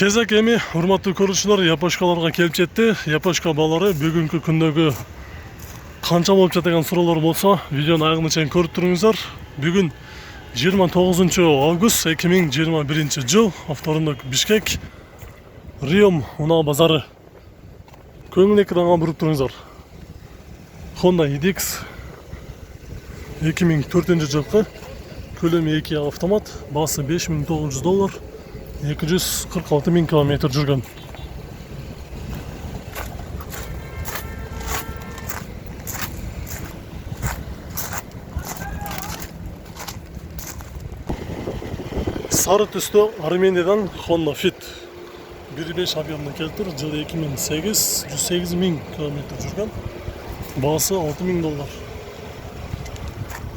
Кезек эми урматтуу көрүүчүлөр япошкаларга келип жетти. Япошка балары бүгүнкү күндөгү канча болуп жаткан суроолор болсо, видеону айгына чейин көрүп туруңуздар. Бүгүн 29 август 2021 жыл, вторник, Бишкек, Риом унаа базары. Көңүл экранга буруп туруңуздар. Honda EDX 2004 жылкы, көлөмү 2 автомат, баасы $5900, 246 000 км жүргөн. Сары түстө Арменияден Honda Fit 1.5 объемда келтир, жылы 2008, 108 000 км жүргөн, баасы $6000.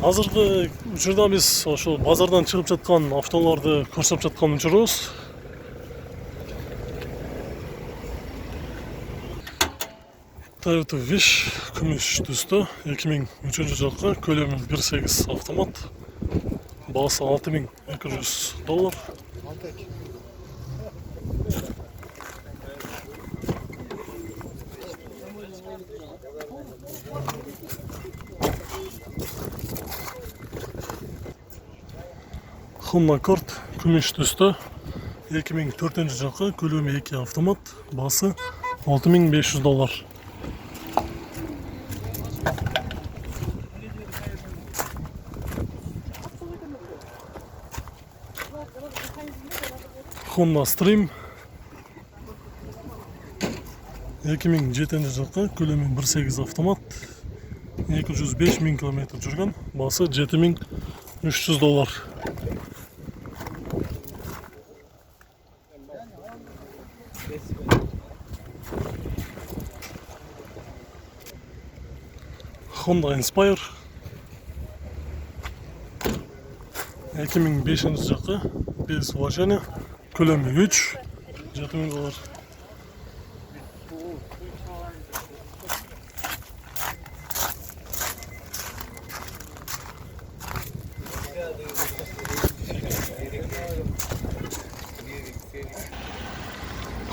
Азыркы учурда биз ошол базардан чыгып жаткан автолорду көрсөтүп жаткан учурубуз. Toyota Wish күмүш түстө 2003 жылкы, көлөмү 1.8 автомат, баасы $6200. Honda Accord күмүш түстө 2004 жылкы, көлөмү 2 автомат, баасы $6500. Honda Stream 2007 жылкы, көлөмү 1.8 автомат, 205 000 км жүргөн, баасы $7300. Honda Inspire 2005 жылкы, без вложения, көлөмү 3, $7000.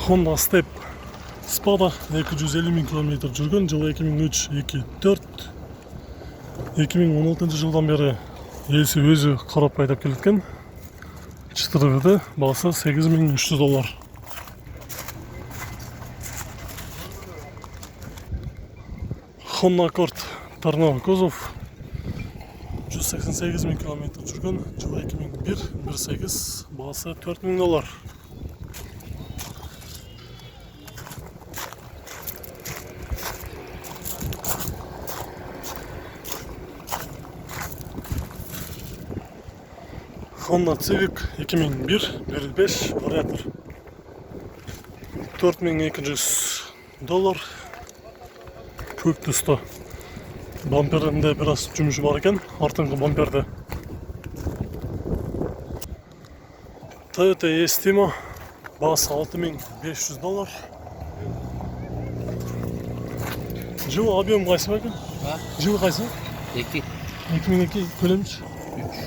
Honda Step Spada 250 000 км жүргөн, жылы 2003-2004, 2016 жылдан бери ээси өзү карап айдап келеткен. 4 баасы $8300. Honda Accord Tornado кузов 188 000 км жүргөн, жылы 2001, 1.8, баасы $4000. Honda Civic 2001, 1.5 вариатор, $4200, көк түстө. Бамперинде бир аз жумушу бар экен, артыңкы бамперде. Toyota Estima, баасы $6500. Жылы объем кайсы экен? Жылы кайсы? 2. 2002, көлөмүч? 3.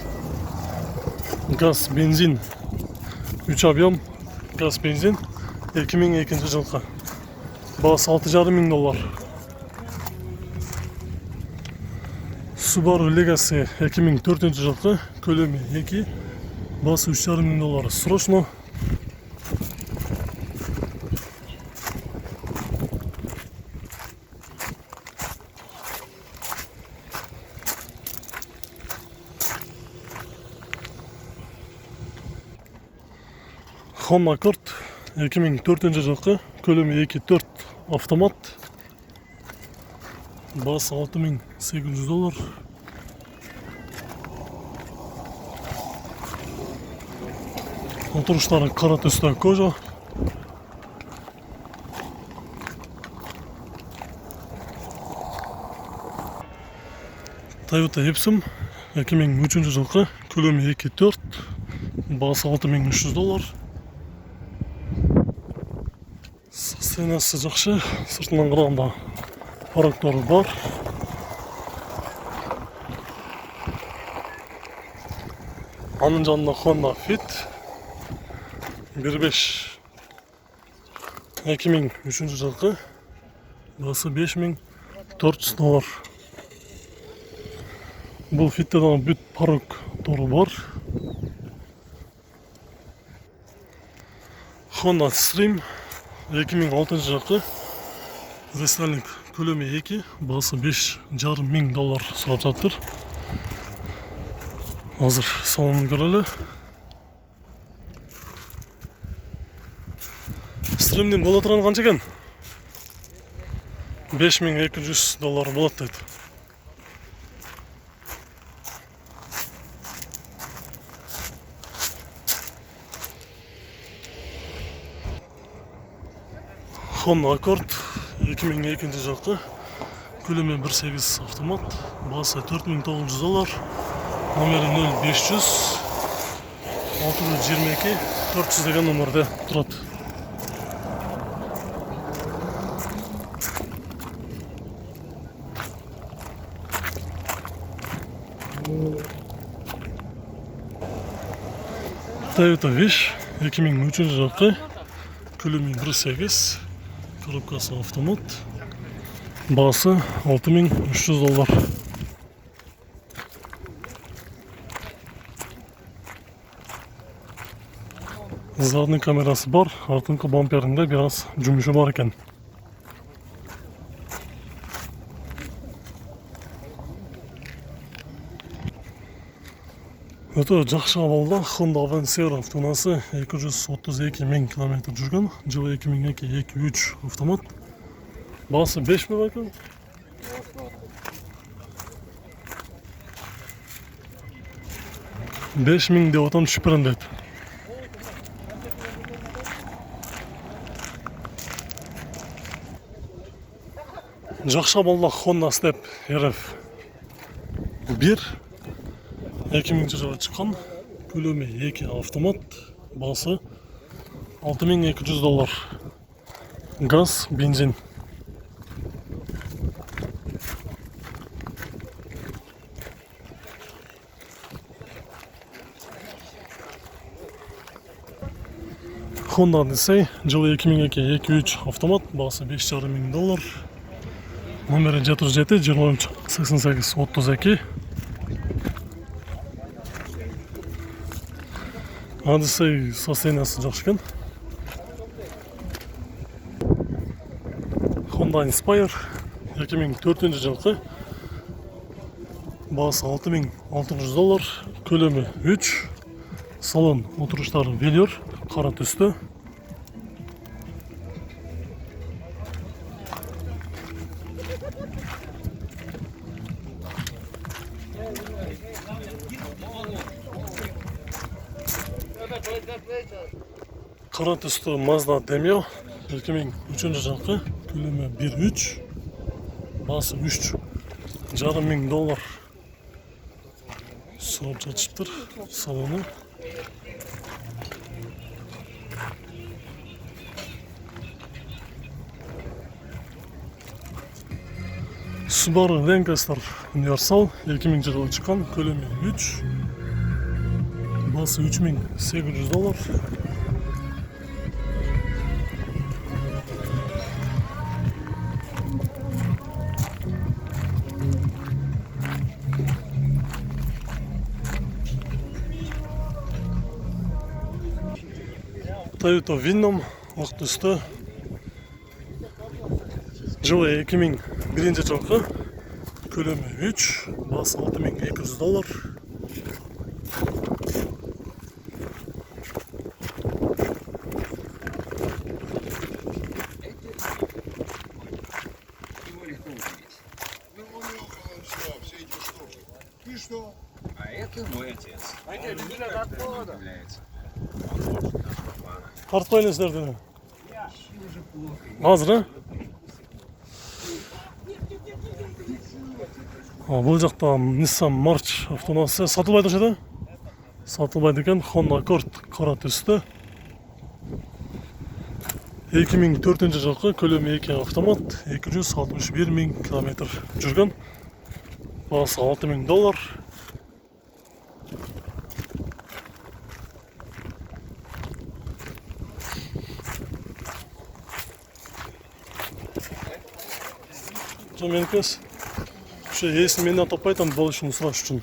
Газ, бензин. 3 объем, газ, бензин. 2002 жылкы. Баасы $6500. Subaru Legacy 2004 жылкы, көлөмү 2, баасы $3500. Срочно. Honda Accord 2004 жылкы, көлөмү 2.4 автомат, баасы $6800. Отуруштары кара түстө кожа. Toyota Epson 2003 жылкы, көлөмү 2.4, баасы $6300. Сценасы жакшы, сыртынан караганда парактору бар. Анын жанында Honda Fit 1.5 2003 жылғы. Басы $5400. Бұл фиттеден бүт парок торы бар. Honda Stream 2006 жылғы. Рестайлинг көлемі 2, басы $5500 сұрап жатыр. Hazır salonun göreli. Stream'den bola turan qancha ekan? $5200 болады deydi. Honda Accord 2002 жылғы. Көлемі 1.8 автомат, басы $4900. Номері 0500 622 400 деген номерде тұрады. Toyota Wish 2003 жылғы. Көлемі 1.8, коробкасы автомат, басы $6300. Задний камерасы бар, артыңғы бамперінде biraz жұмышы бар екен. Өте жақсы абалда Honda Avancer автонасы 232 000 км жүрген, жылы 2002-2003 автомат. Басы 5000 екен. $5000 деп отан түшіп берем дейді. Жақсы абалда Honda Step RF 1 2000 жылы шыққан, көлемі 2 автомат, басы $6200. Газ, бензин. Honda Odyssey, жылы 2002-2003 автомат, басы $5500. Номері 707 23 88 32. Odyssey состояниясы жақсы екен. Honda Inspire 2004 жылғы. Басы $6600. Көлемі 3. Салон отырыштары велюр, қара түсті. Қара түсті Mazda Demio 2003 жылғы. Көлемі 1.3, басы $3500. Сұрап жатыптыр салоны. Subaru Lancaster Universal 2000 жылы шыққан, көлемі 3, басы $3800. Toyota Venom ақ түсті, жылы 2001 жылғы, көлемі 3, басы $6200. А это мой отец. Он является. Тартпайын сіздерді. Азыр, а? Бұл жақта Nissan March автонасы сатылбайды жеді? Сатылбайды екен. Honda Accord қара түсті. 2004 жылғы, көлемі 2 автомат, 261 000 км жүрген. Басы $6000. Жо менікес. Ошо ээсин менден таппай атам болушун сураш үчүн.